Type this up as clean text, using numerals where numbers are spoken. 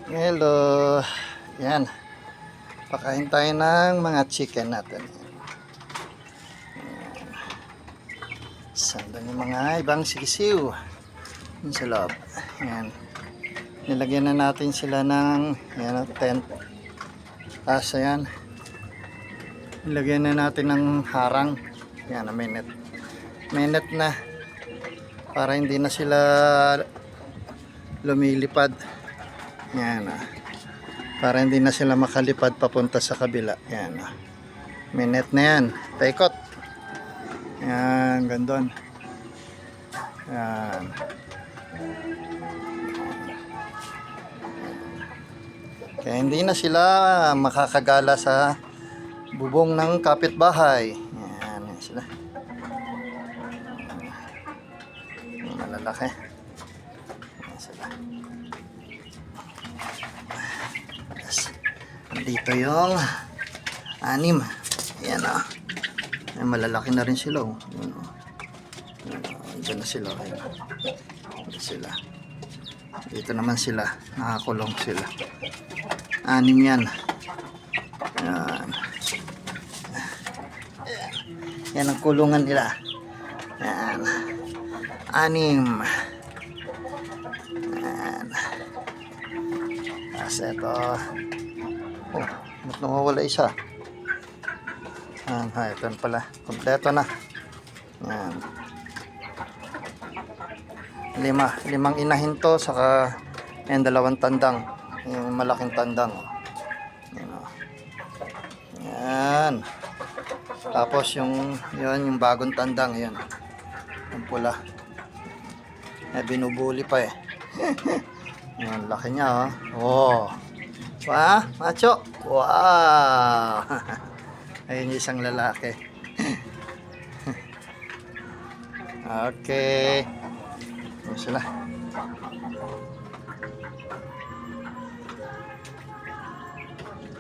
Hello. Yan. Pakain tayo ng mga chicken natin. Sandan yung mga ibang sisiw. Yung sa loob. Yan. Nilagyan na natin sila ng tent. Tapos ayan. Nilagyan na natin ng harang. Yan, may net. May net na. Para hindi na sila lumilipad. Yan para hindi na sila makalipad papunta sa kabila. Yan may net na yan, paikot. Yan, gandun. Yan. Kaya hindi na sila makakagala sa bubong ng kapitbahay. Yan, yan sila. Malalaki. Yan sila. Dito yung 6. Ayan o. Ay, malalaki na rin sila o. Ayan o. Diyan na sila. Ayan. Dito sila. Dito naman sila. Nakakulong sila. 6 yan. Ayan. Yan ang kulungan nila. Ayan. 6. Ayan. Tapos ito. Oh, ba't nawawala isa? Ito pala. Kompleto na. Yan. 5 inahin to, saka yung 2 tandang. Yung malaking tandang. Yan, oh. Yan. Tapos yung bagong tandang. Yan. Yung pula. Binubuli pa eh. Yan, laki niya oh. Oh. Wah, macho. Wow. Ayun yung isang lalaki. Okay. Ayun sila.